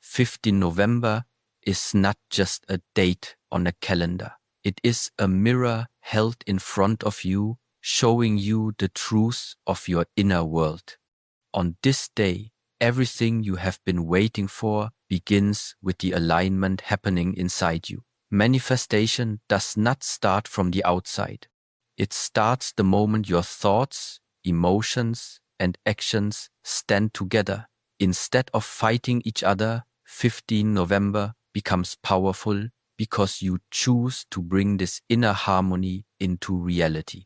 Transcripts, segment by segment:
15 November is not just a date on a calendar. It is a mirror held in front of you, showing you the truth of your inner world. On this day, everything you have been waiting for begins with the alignment happening inside you. Manifestation does not start from the outside. It starts the moment your thoughts, emotions, and actions stand together. Instead of fighting each other, 15 November becomes powerful because you choose to bring this inner harmony into reality.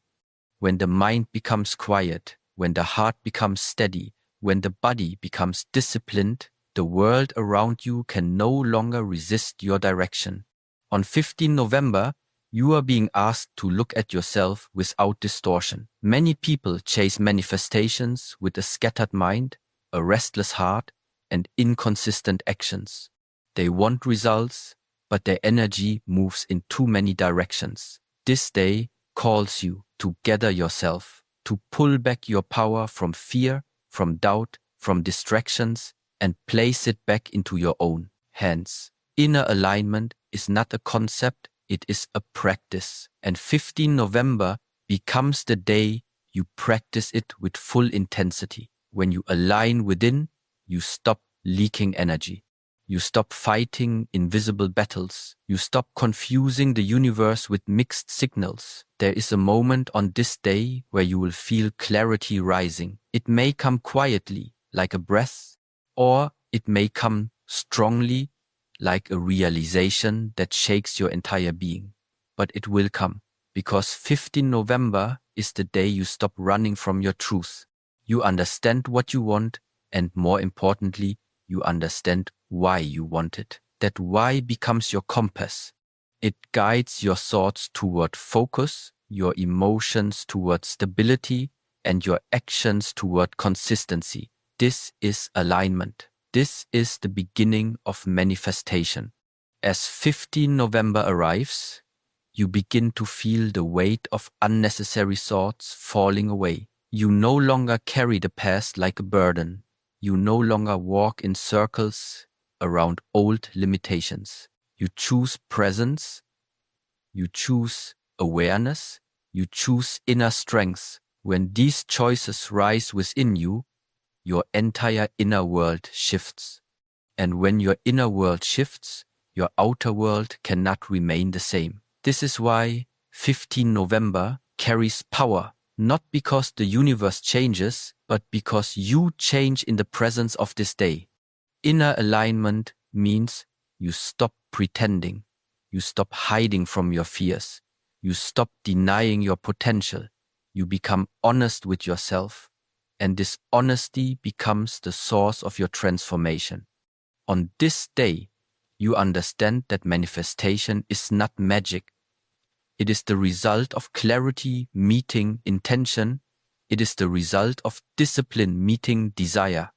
When the mind becomes quiet, when the heart becomes steady, when the body becomes disciplined, the world around you can no longer resist your direction. On 15 November, you are being asked to look at yourself without distortion. Many people chase manifestations with a scattered mind, a restless heart, and inconsistent actions. They want results, but their energy moves in too many directions. This day calls you to gather yourself, to pull back your power from fear, from doubt, from distractions, and place it back into your own hands. Inner alignment is not a concept, it is a practice. And 15 November becomes the day you practice it with full intensity. When you align within, you stop leaking energy. You stop fighting invisible battles. You stop confusing the universe with mixed signals. There is a moment on this day where you will feel clarity rising. It may come quietly, like a breath, or it may come strongly, like a realization that shakes your entire being. But it will come, because 15 November is the day you stop running from your truth. You understand what you want, and more importantly, you understand why you want it. That why becomes your compass. It guides your thoughts toward focus, your emotions toward stability, and your actions toward consistency. This is alignment. This is the beginning of manifestation. As 15 November arrives, you begin to feel the weight of unnecessary thoughts falling away. You no longer carry the past like a burden. You no longer walk in circles around old limitations. You choose presence, you choose awareness, you choose inner strength. When these choices rise within you, your entire inner world shifts. And when your inner world shifts, your outer world cannot remain the same. This is why 15 November carries power, not because the universe changes, but because you change in the presence of this day. Inner alignment means you stop pretending, you stop hiding from your fears, you stop denying your potential, you become honest with yourself, and this honesty becomes the source of your transformation. On this day, you understand that manifestation is not magic. It is the result of clarity meeting intention. It is the result of discipline meeting desire.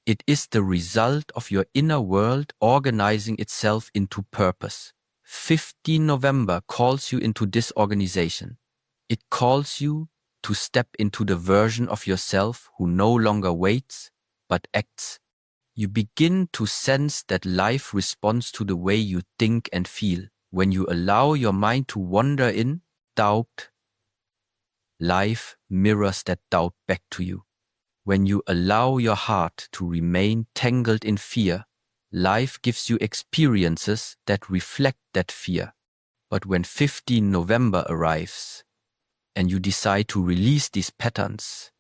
It is the result of your inner world organizing itself into purpose. 15 November calls you into this organization. It calls you to step into the version of yourself who no longer waits, but acts. You begin to sense that life responds to the way you think and feel. When you allow your mind to wander in doubt, life mirrors that doubt back to you. When you allow your heart to remain tangled in fear, life gives you experiences that reflect that fear. But when 15 November arrives and you decide to release these patterns,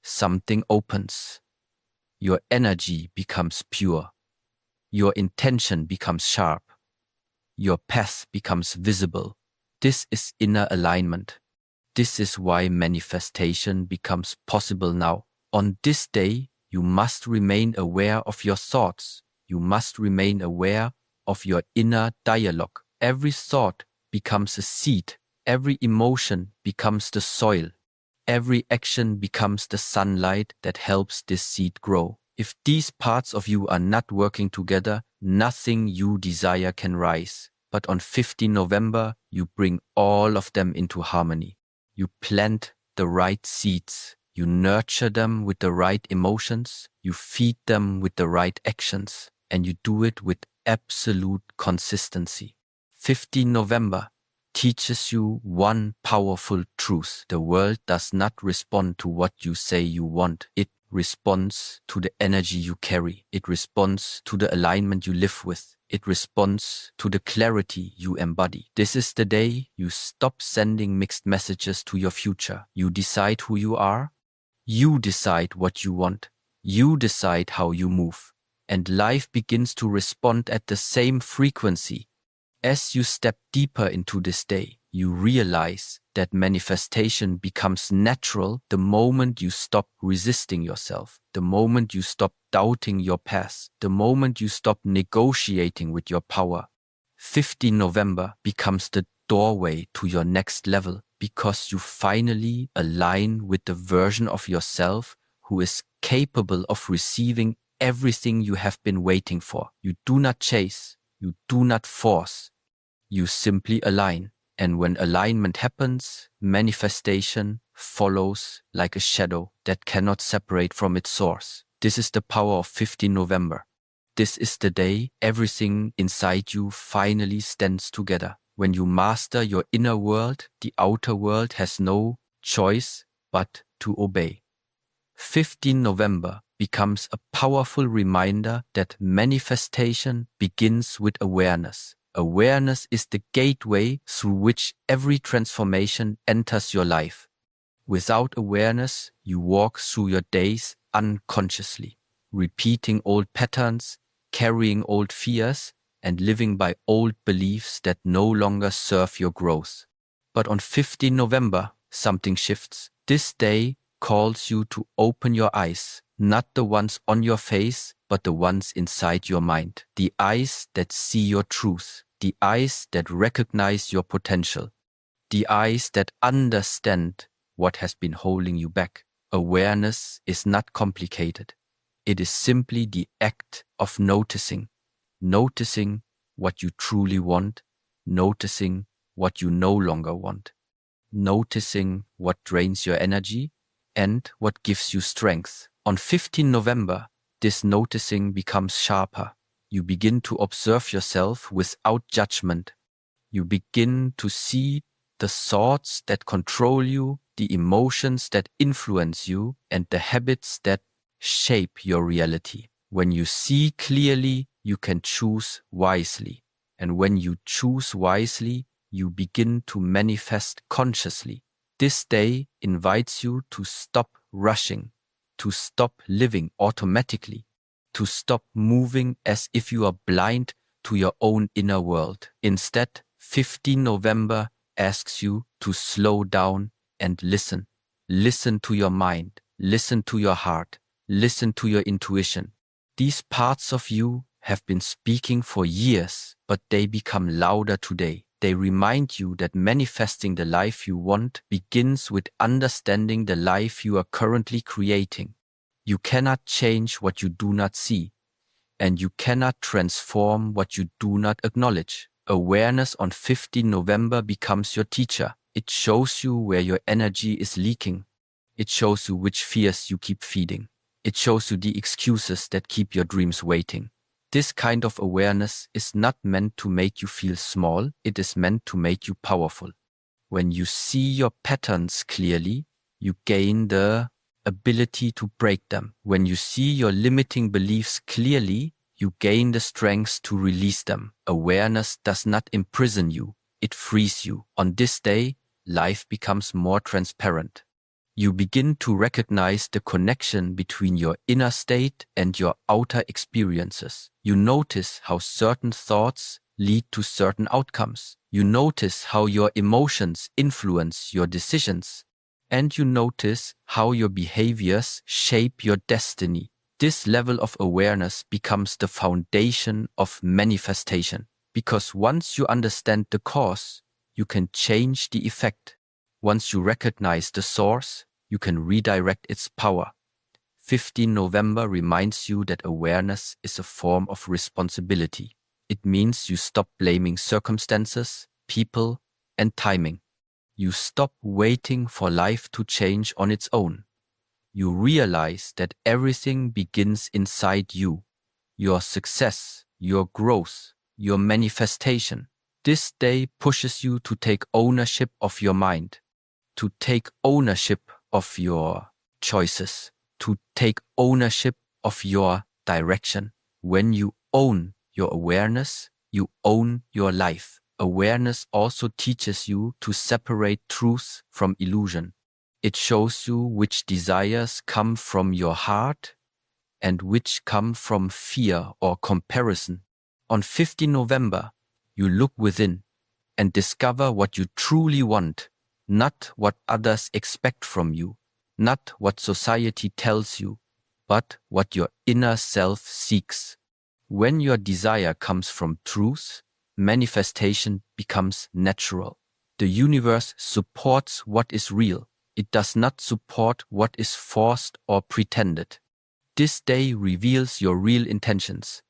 something opens. Your energy becomes pure. Your intention becomes sharp. Your path becomes visible. This is inner alignment. This is why manifestation becomes possible now. On this day, you must remain aware of your thoughts. You must remain aware of your inner dialogue. Every thought becomes a seed. Every emotion becomes the soil. Every action becomes the sunlight that helps this seed grow. If these parts of you are not working together, nothing you desire can rise. But on 15 November, you bring all of them into harmony. You plant the right seeds. You nurture them with the right emotions. You feed them with the right actions. and you do it with absolute consistency. 15 November teaches you one powerful truth. The world does not respond to what you say you want. It responds to the energy you carry. It responds to the alignment you live with. It responds to the clarity you embody. This is the day you stop sending mixed messages to your future. You decide who you are. You decide what you want. You decide how you move. And life begins to respond at the same frequency. As you step deeper into this day, you realize that manifestation becomes natural the moment you stop resisting yourself, the moment you stop doubting your path, the moment you stop negotiating with your power. 15 November becomes the doorway to your next level because you finally align with the version of yourself who is capable of receiving everything you have been waiting for. You do not chase, you do not force. You simply align, and when alignment happens, manifestation follows like a shadow that cannot separate from its source. This is the power of 15 November. This is the day everything inside you finally stands together. When you master your inner world, the outer world has no choice but to obey. 15 November becomes a powerful reminder that manifestation begins with awareness. Awareness is the gateway through which every transformation enters your life. Without awareness, you walk through your days unconsciously, repeating old patterns, carrying old fears, and living by old beliefs that no longer serve your growth. But on 15 November, something shifts. This day calls you to open your eyes, not the ones on your face, but the ones inside your mind. The eyes that see your truth. The eyes that recognize your potential. The eyes that understand what has been holding you back. Awareness is not complicated. It is simply the act of noticing. Noticing what you truly want. Noticing what you no longer want. Noticing what drains your energy and what gives you strength. On 15 November, this noticing becomes sharper. You begin to observe yourself without judgment. You begin to see the thoughts that control you, the emotions that influence you, and the habits that shape your reality. When you see clearly, you can choose wisely. And when you choose wisely, you begin to manifest consciously. This day invites you to stop rushing, to stop living automatically, to stop moving as if you are blind to your own inner world. Instead, 15 November asks you to slow down and listen. Listen to your mind, listen to your heart, listen to your intuition. These parts of you have been speaking for years, but they become louder today. They remind you that manifesting the life you want begins with understanding the life you are currently creating. You cannot change what you do not see, and you cannot transform what you do not acknowledge. Awareness on 15 November becomes your teacher. It shows you where your energy is leaking. It shows you which fears you keep feeding. It shows you the excuses that keep your dreams waiting. This kind of awareness is not meant to make you feel small, it is meant to make you powerful. When you see your patterns clearly, you gain the ability to break them. When you see your limiting beliefs clearly, you gain the strength to release them. Awareness does not imprison you, it frees you. On this day, life becomes more transparent. You begin to recognize the connection between your inner state and your outer experiences. You notice how certain thoughts lead to certain outcomes. You notice how your emotions influence your decisions. And you notice how your behaviors shape your destiny. This level of awareness becomes the foundation of manifestation. Because once you understand the cause, you can change the effect. Once you recognize the source, you can redirect its power. 15 November reminds you that awareness is a form of responsibility. It means you stop blaming circumstances, people, and timing. You stop waiting for life to change on its own. You realize that everything begins inside you. your success, your growth, your manifestation. This day pushes you to take ownership of your mind, to take ownership of your choices, to take ownership of your direction. When you own your awareness, you own your life. Awareness also teaches you to separate truth from illusion. It shows you which desires come from your heart and which come from fear or comparison. On 15 November, you look within and discover what you truly want, not what others expect from you, not what society tells you, but what your inner self seeks. When your desire comes from truth, manifestation becomes natural. The universe supports what is real. It does not support what is forced or pretended. This day reveals your real intentions,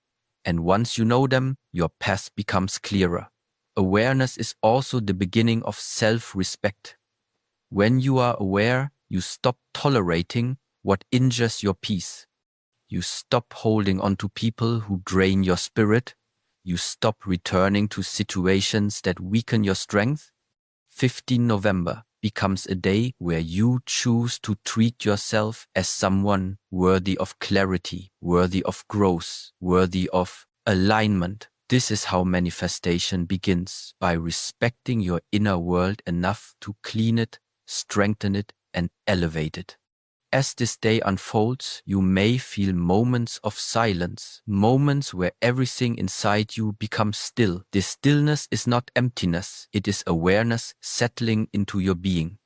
and once you know them, your path becomes clearer. Awareness is also the beginning of self-respect. When you are aware, you stop tolerating what injures your peace. You stop holding on to people who drain your spirit. You stop returning to situations that weaken your strength. 15 November becomes a day where you choose to treat yourself as someone worthy of clarity, worthy of growth, worthy of alignment. This is how manifestation begins, by respecting your inner world enough to clean it, strengthen it, and elevate it. As this day unfolds, you may feel moments of silence, moments where everything inside you becomes still. This stillness is not emptiness, it is awareness settling into your being.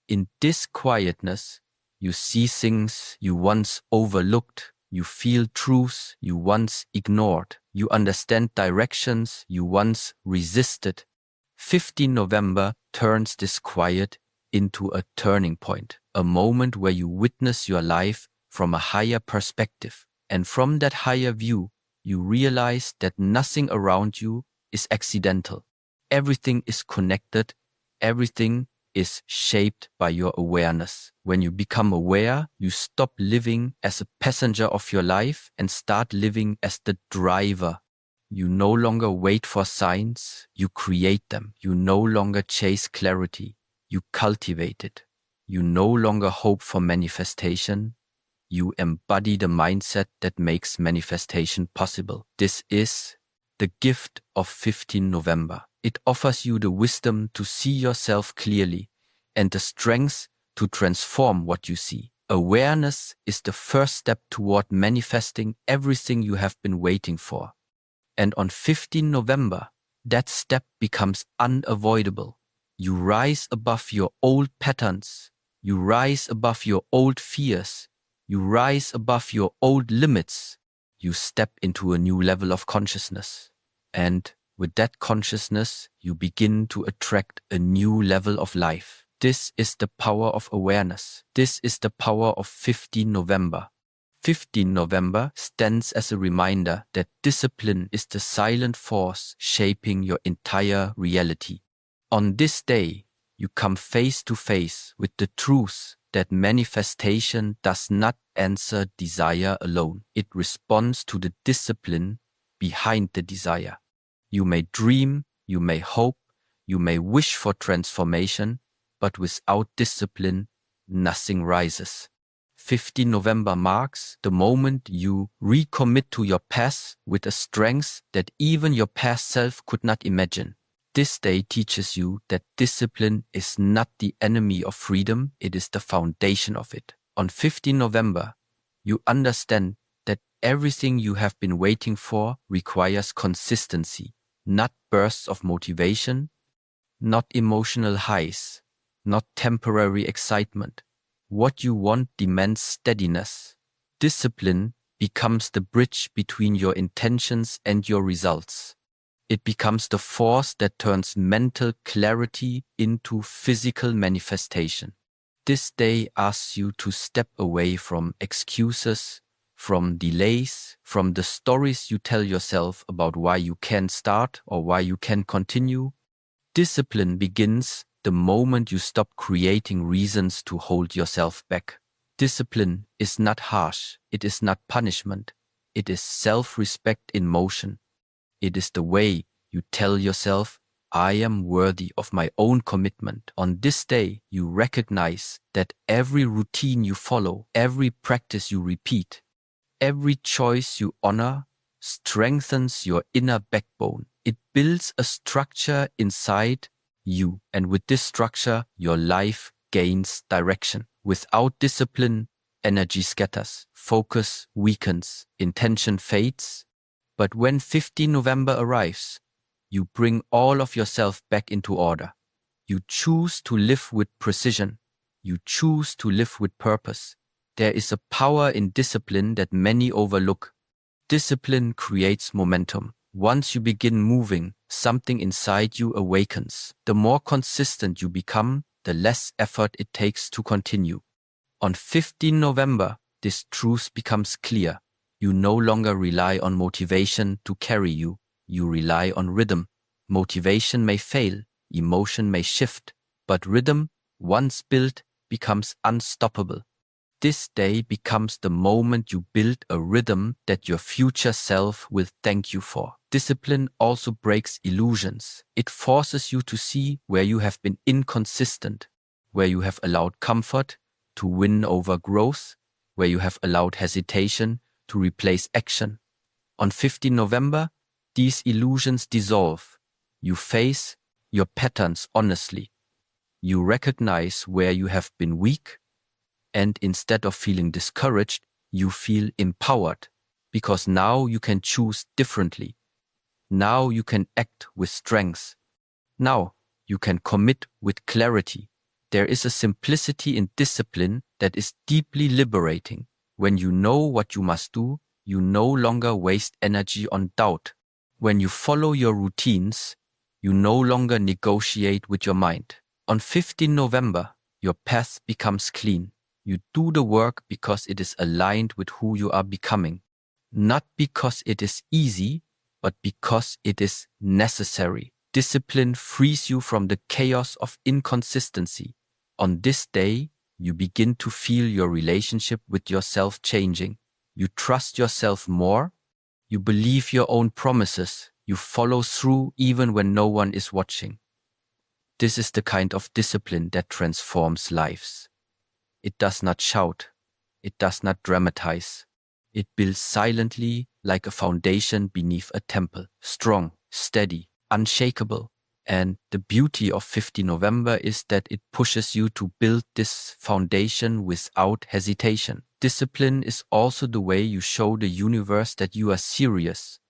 In this quietness, you see things you once overlooked, you feel truths you once ignored, you understand directions you once resisted. 15 November turns this quiet into a turning point, a moment where you witness your life from a higher perspective. And from that higher view, you realize that nothing around you is accidental. Everything is connected, everything is shaped by your awareness. When you become aware, you stop living as a passenger of your life and start living as the driver. You no longer wait for signs, you create them. You no longer chase clarity, you cultivate it. You no longer hope for manifestation, you embody the mindset that makes manifestation possible. This is the gift of 15 November. It offers you the wisdom to see yourself clearly and the strength to transform what you see. Awareness is the first step toward manifesting everything you have been waiting for. And on 15 November, that step becomes unavoidable. You rise above your old patterns. You rise above your old fears. You rise above your old limits. You step into a new level of consciousness. And with that consciousness, you begin to attract a new level of life. This is the power of awareness. This is the power of 15 November. 15 November stands as a reminder that discipline is the silent force shaping your entire reality. On this day, you come face to face with the truth that manifestation does not answer desire alone. It responds to the discipline behind the desire. You may dream, you may hope, you may wish for transformation, but without discipline, nothing rises. 15 November marks the moment you recommit to your path with a strength that even your past self could not imagine. This day teaches you that discipline is not the enemy of freedom, it is the foundation of it. On 15 November, you understand that everything you have been waiting for requires consistency, not bursts of motivation, not emotional highs, not temporary excitement. What you want demands steadiness. Discipline becomes the bridge between your intentions and your results. It becomes the force that turns mental clarity into physical manifestation. This day asks you to step away from excuses, from delays, from the stories you tell yourself about why you can't start or why you can continue. Discipline begins the moment you stop creating reasons to hold yourself back. Discipline is not harsh, it is not punishment, It is self-respect in motion. It is the way you tell yourself, I am worthy of my own commitment. On this day, you recognize that every routine you follow, every practice you repeat, every choice you honor strengthens your inner backbone. It builds a structure inside you, and with this structure, your life gains direction. Without discipline, energy scatters, focus weakens, intention fades. But when 15 November arrives, you bring all of yourself back into order. You choose to live with precision. You choose to live with purpose. There is a power in discipline that many overlook. Discipline creates momentum. Once you begin moving, something inside you awakens. The more consistent you become, the less effort it takes to continue. On 15 November, this truth becomes clear. You no longer rely on motivation to carry you. You rely on rhythm. Motivation may fail, emotion may shift, but rhythm, once built, becomes unstoppable. This day becomes the moment you build a rhythm that your future self will thank you for. Discipline also breaks illusions. It forces you to see where you have been inconsistent, where you have allowed comfort to win over growth, where you have allowed hesitation to replace action. On 15 November, these illusions dissolve. You face your patterns honestly. You recognize where you have been weak, and instead of feeling discouraged, you feel empowered, because now you can choose differently. Now you can act with strength. Now you can commit with clarity. There is a simplicity in discipline that is deeply liberating. When you know what you must do, you no longer waste energy on doubt. When you follow your routines, you no longer negotiate with your mind. On 15 November, your path becomes clean. You do the work because it is aligned with who you are becoming. Not because it is easy, but because it is necessary. Discipline frees you from the chaos of inconsistency. On this day, you begin to feel your relationship with yourself changing. You trust yourself more. You believe your own promises. You follow through even when no one is watching. This is the kind of discipline that transforms lives. It does not shout. It does not dramatize. It builds silently like a foundation beneath a temple, strong, steady, unshakable. And the beauty of 15 November is that it pushes you to build this foundation without hesitation. Discipline is also the way you show the universe that you are serious.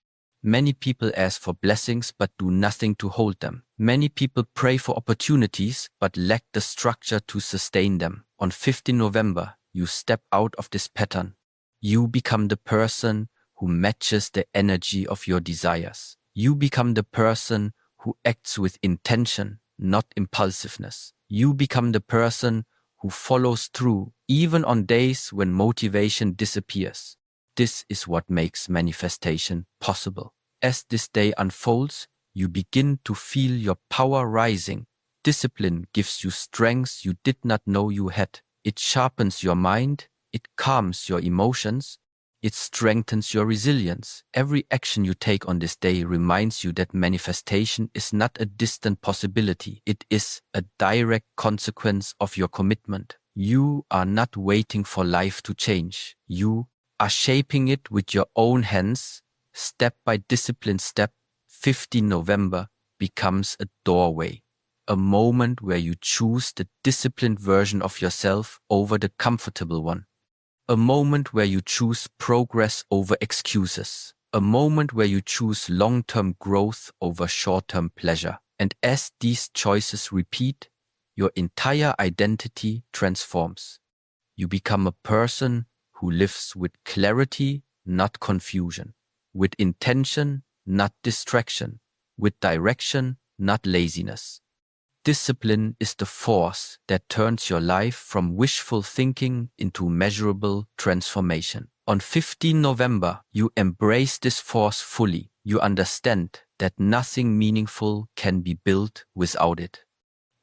Many people ask for blessings but do nothing to hold them. Many people pray for opportunities but lack the structure to sustain them. On 15 November, you step out of this pattern. You become the person who matches the energy of your desires. You become the person who acts with intention, not impulsiveness. You become the person who follows through, even on days when motivation disappears. This is what makes manifestation possible. As this day unfolds, you begin to feel your power rising. Discipline gives you strengths you did not know you had. It sharpens your mind, it calms your emotions, it strengthens your resilience. Every action you take on this day reminds you that manifestation is not a distant possibility. It is a direct consequence of your commitment. You are not waiting for life to change. You are shaping it with your own hands, step by disciplined step. 15 November becomes a doorway, a moment where you choose the disciplined version of yourself over the comfortable one. A moment where you choose progress over excuses. A moment where you choose long-term growth over short-term pleasure. And as these choices repeat, your entire identity transforms. You become a person who lives with clarity, not confusion, with intention, not distraction, with direction, not laziness. Discipline is the force that turns your life from wishful thinking into measurable transformation. On 15 November, you embrace this force fully. You understand that nothing meaningful can be built without it.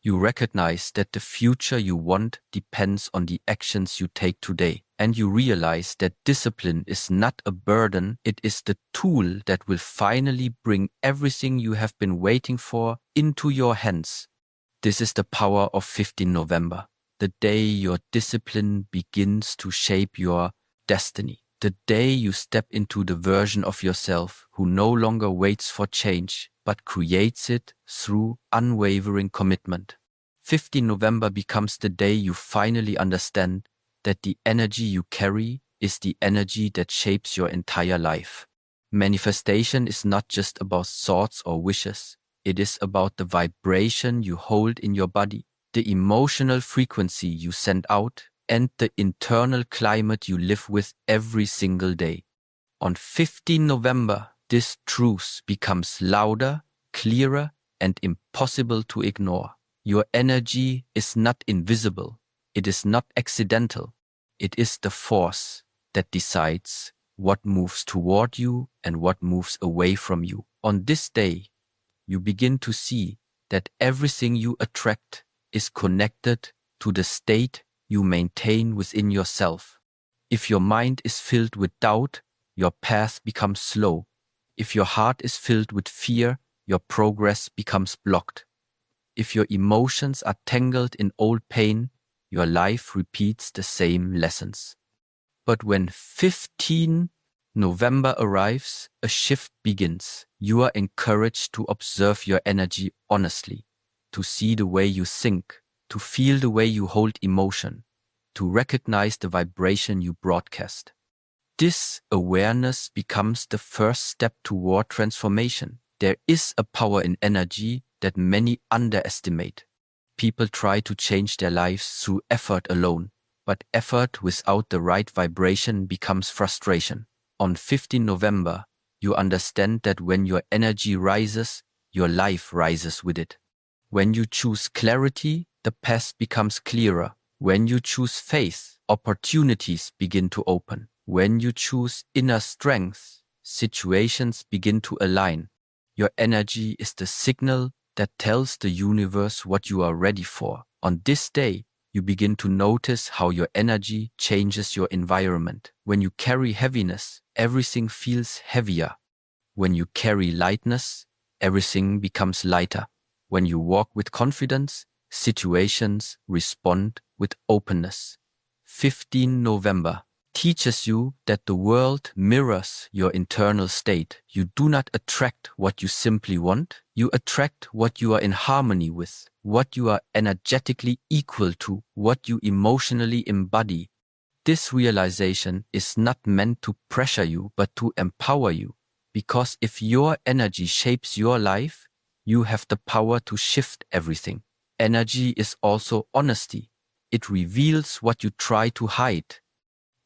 You recognize that the future you want depends on the actions you take today. And you realize that discipline is not a burden, it is the tool that will finally bring everything you have been waiting for into your hands. This is the power of 15 November, the day your discipline begins to shape your destiny. The day you step into the version of yourself who no longer waits for change, but creates it through unwavering commitment. 15 November becomes the day you finally understand that the energy you carry is the energy that shapes your entire life. Manifestation is not just about thoughts or wishes. It is about the vibration you hold in your body, the emotional frequency you send out, and the internal climate you live with every single day. On 15 November, this truth becomes louder, clearer, and impossible to ignore. Your energy is not invisible. It is not accidental. It is the force that decides what moves toward you and what moves away from you. On this day, you begin to see that everything you attract is connected to the state you maintain within yourself. If your mind is filled with doubt, your path becomes slow. If your heart is filled with fear, your progress becomes blocked. If your emotions are tangled in old pain, your life repeats the same lessons. But when 15 November arrives, a shift begins. You are encouraged to observe your energy honestly, to see the way you think, to feel the way you hold emotion, to recognize the vibration you broadcast. This awareness becomes the first step toward transformation. There is a power in energy that many underestimate. People try to change their lives through effort alone, but effort without the right vibration becomes frustration. On 15 November, you understand that when your energy rises, your life rises with it. When you choose clarity, the path becomes clearer. When you choose faith, opportunities begin to open. When you choose inner strength, situations begin to align. Your energy is the signal that tells the universe what you are ready for. On this day, you begin to notice how your energy changes your environment. When you carry heaviness, everything feels heavier. When you carry lightness, everything becomes lighter. When you walk with confidence, situations respond with openness. 15 November teaches you that the world mirrors your internal state. You do not attract what you simply want. You attract what you are in harmony with, what you are energetically equal to, what you emotionally embody. This realization is not meant to pressure you, but to empower you. Because if your energy shapes your life, you have the power to shift everything. Energy is also honesty. It reveals what you try to hide.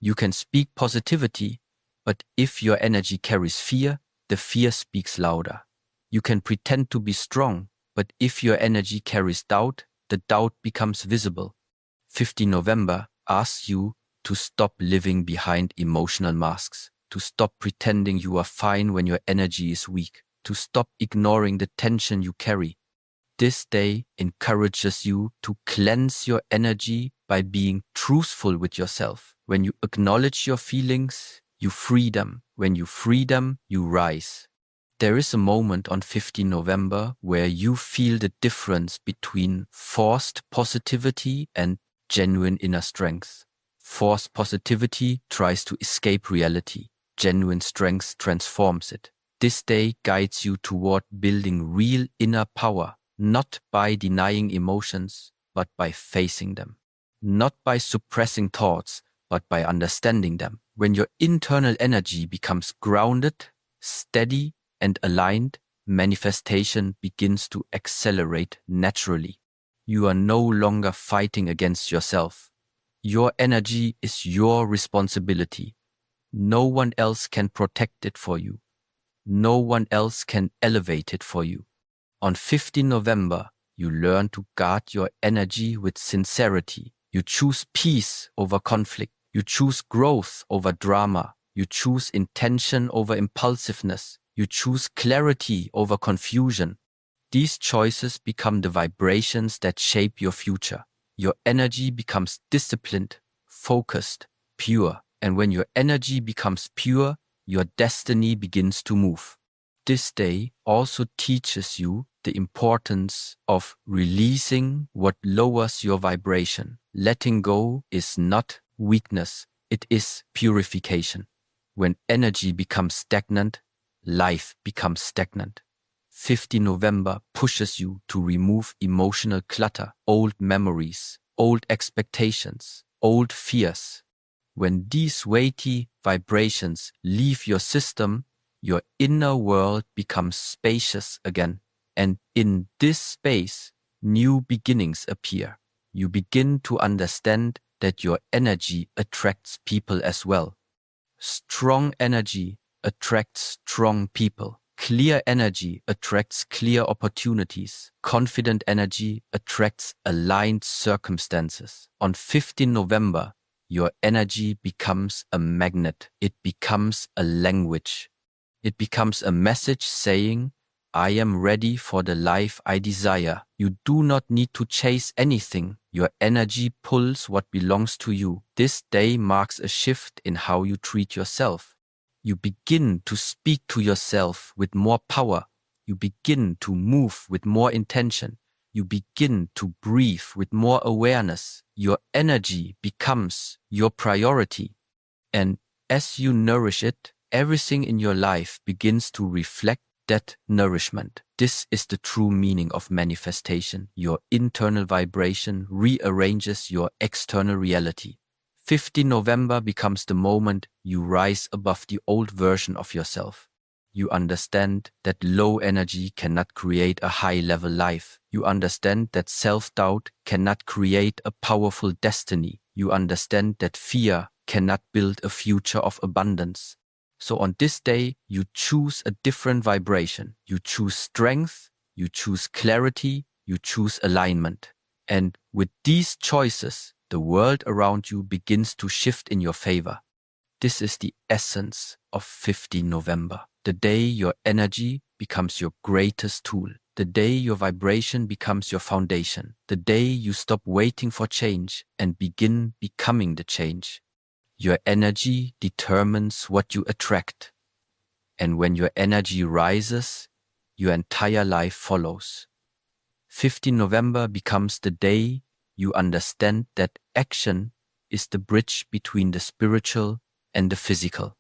You can speak positivity, but if your energy carries fear, the fear speaks louder. You can pretend to be strong, but if your energy carries doubt, the doubt becomes visible. 15 November asks you to stop living behind emotional masks, to stop pretending you are fine when your energy is weak, to stop ignoring the tension you carry. This day encourages you to cleanse your energy by being truthful with yourself. When you acknowledge your feelings, you free them. When you free them, you rise. There is a moment on 15 November where you feel the difference between forced positivity and genuine inner strength. Forced positivity tries to escape reality. Genuine strength transforms it. This day guides you toward building real inner power, not by denying emotions, but by facing them. Not by suppressing thoughts, but by understanding them. When your internal energy becomes grounded, steady, and aligned, manifestation begins to accelerate naturally. You are no longer fighting against yourself. Your energy is your responsibility. No one else can protect it for you. No one else can elevate it for you. On 15 November, you learn to guard your energy with sincerity. You choose peace over conflict. You choose growth over drama. You choose intention over impulsiveness. You choose clarity over confusion. These choices become the vibrations that shape your future. Your energy becomes disciplined, focused, pure. And when your energy becomes pure, your destiny begins to move. This day also teaches you the importance of releasing what lowers your vibration. Letting go is not weakness, it is purification. When energy becomes stagnant, life becomes stagnant. 50 November pushes you to remove emotional clutter, old memories, old expectations, old fears. When these weighty vibrations leave your system, your inner world becomes spacious again. And in this space, new beginnings appear. You begin to understand that your energy attracts people as well. Strong energy attracts strong people. Clear energy attracts clear opportunities. Confident energy attracts aligned circumstances. On 15 November, your energy becomes a magnet. It becomes a language. It becomes a message saying, I am ready for the life I desire. You do not need to chase anything. Your energy pulls what belongs to you. This day marks a shift in how you treat yourself. You begin to speak to yourself with more power. You begin to move with more intention. You begin to breathe with more awareness. Your energy becomes your priority. And as you nourish it, everything in your life begins to reflect that nourishment. This is the true meaning of manifestation. Your internal vibration rearranges your external reality. 15 November becomes the moment you rise above the old version of yourself. You understand that low energy cannot create a high-level life. You understand that self-doubt cannot create a powerful destiny. You understand that fear cannot build a future of abundance. So on this day, you choose a different vibration. You choose strength, you choose clarity, you choose alignment. And with these choices, the world around you begins to shift in your favor. This is the essence of 15 November. The day your energy becomes your greatest tool. The day your vibration becomes your foundation. The day you stop waiting for change and begin becoming the change. Your energy determines what you attract. And when your energy rises, your entire life follows. 15 November becomes the day you understand that action is the bridge between the spiritual and the physical.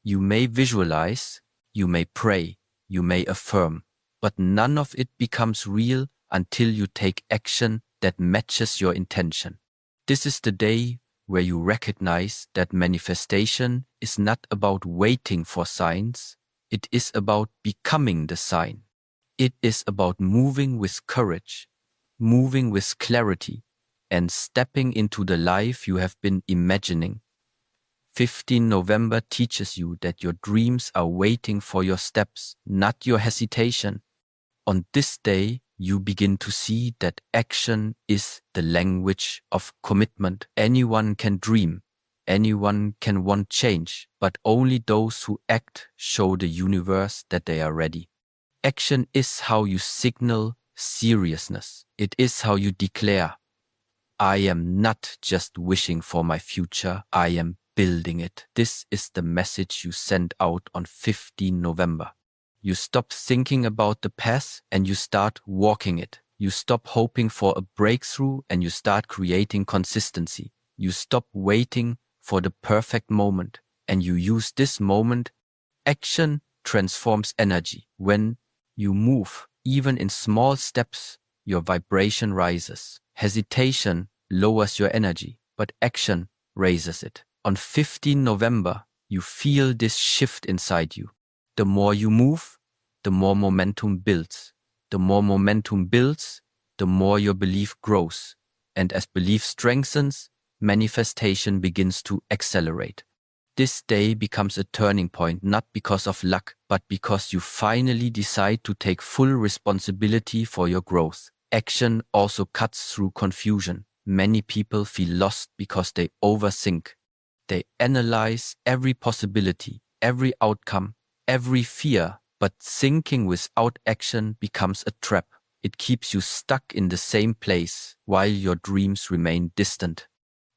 You may visualize, you may pray, you may affirm, but none of it becomes real until you take action that matches your intention. This is the day where you recognize that manifestation is not about waiting for signs, it is about becoming the sign. It is about moving with courage, moving with clarity, and stepping into the life you have been imagining. 15 November teaches you that your dreams are waiting for your steps, not your hesitation. On this day, you begin to see that action is the language of commitment. Anyone can dream, anyone can want change, but only those who act show the universe that they are ready. Action is how you signal seriousness. It is how you declare, I am not just wishing for my future, I am building it. This is the message you send out on 15 November. You stop thinking about the path and you start walking it. You stop hoping for a breakthrough and you start creating consistency. You stop waiting for the perfect moment and you use this moment. Action transforms energy. When you move, even in small steps, your vibration rises. Hesitation lowers your energy, but action raises it. On 15 November, you feel this shift inside you. The more you move, the more momentum builds. The more momentum builds, the more your belief grows. And as belief strengthens, manifestation begins to accelerate. This day becomes a turning point not because of luck, but because you finally decide to take full responsibility for your growth. Action also cuts through confusion. Many people feel lost because they overthink. They analyze every possibility, every outcome, every fear, But thinking without action becomes a trap. It keeps you stuck in the same place while your dreams remain distant.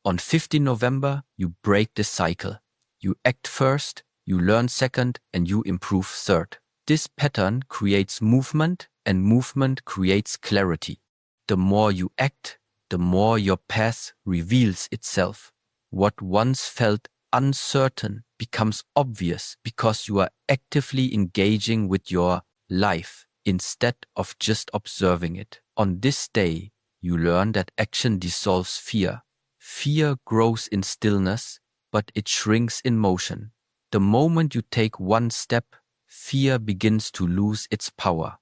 On 15 November, you break the cycle. You act first, you learn second, and you improve third. This pattern creates movement, and movement creates clarity. The more you act, the more your path reveals itself. What once felt uncertain becomes obvious because you are actively engaging with your life instead of just observing it. On this day, you learn that action dissolves fear. Fear grows in stillness, but it shrinks in motion. The moment you take one step, fear begins to lose its power.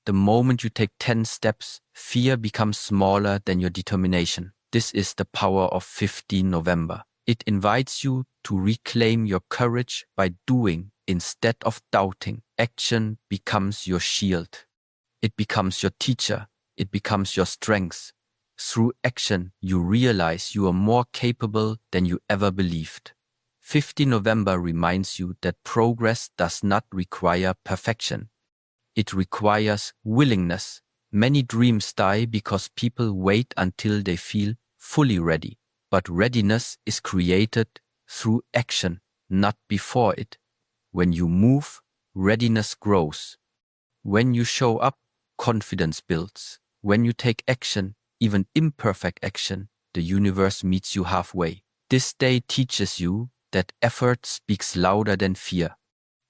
The moment you take 10 steps, fear becomes smaller than your determination. This is the power of 15 November. It invites you to reclaim your courage by doing instead of doubting. Action becomes your shield. It becomes your teacher. It becomes your strength. Through action, you realize you are more capable than you ever believed. 15 November reminds you that progress does not require perfection. It requires willingness. Many dreams die because people wait until they feel fully ready. But readiness is created through action, not before it. When you move, readiness grows. When you show up, confidence builds. When you take action, even imperfect action, the universe meets you halfway. This day teaches you that effort speaks louder than fear.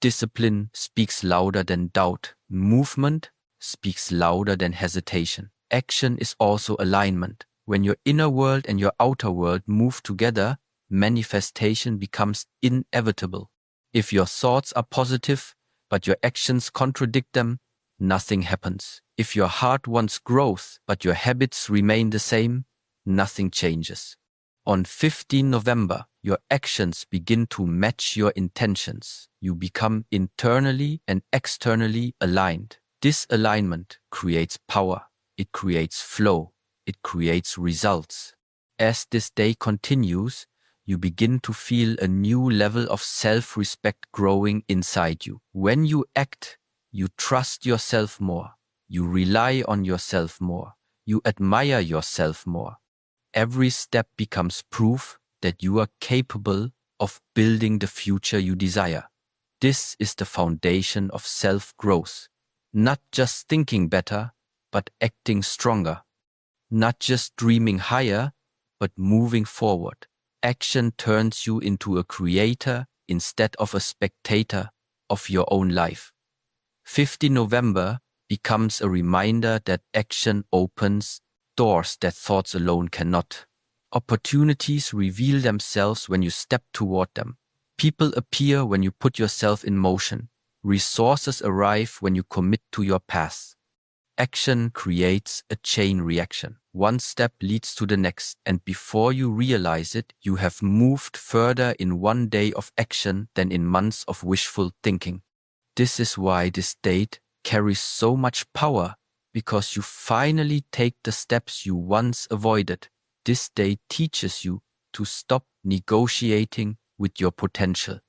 Discipline speaks louder than doubt. Movement speaks louder than hesitation. Action is also alignment. When your inner world and your outer world move together, manifestation becomes inevitable. If your thoughts are positive, but your actions contradict them, nothing happens. If your heart wants growth, but your habits remain the same, nothing changes. On 15 November, your actions begin to match your intentions. You become internally and externally aligned. This alignment creates power. It creates flow. It creates results. As this day continues, you begin to feel a new level of self-respect growing inside you. When you act, you trust yourself more. You rely on yourself more. You admire yourself more. Every step becomes proof that you are capable of building the future you desire. This is the foundation of self-growth. Not just thinking better, but acting stronger. Not just dreaming higher, but moving forward. Action turns you into a creator instead of a spectator of your own life. 15 November becomes a reminder that action opens doors that thoughts alone cannot. Opportunities reveal themselves when you step toward them. People appear when you put yourself in motion. Resources arrive when you commit to your path. Action creates a chain reaction. One step leads to the next, and before you realize it, you have moved further in one day of action than in months of wishful thinking. This is why this date carries so much power, because you finally take the steps you once avoided. This day teaches you to stop negotiating with your potential.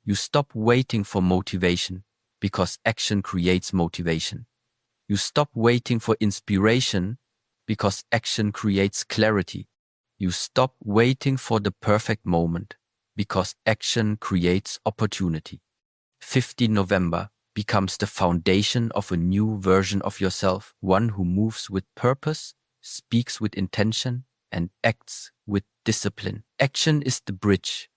You stop waiting for motivation, because action creates motivation. You stop waiting for inspiration, because action creates clarity. You stop waiting for the perfect moment, because action creates opportunity. 15 November becomes the foundation of a new version of yourself, one who moves with purpose, speaks with intention, and acts with discipline. Action is the bridge.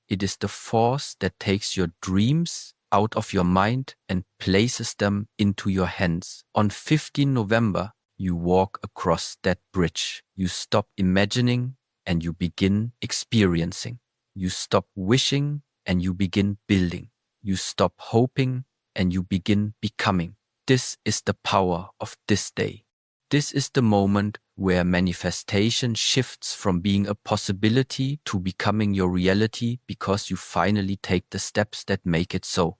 It is the force that takes your dreams out of your mind and places them into your hands. On 15 November, you walk across that bridge. You stop imagining and you begin experiencing. You stop wishing and you begin building. You stop hoping and you begin becoming. This is the power of this day. This is the moment where manifestation shifts from being a possibility to becoming your reality because you finally take the steps that make it so.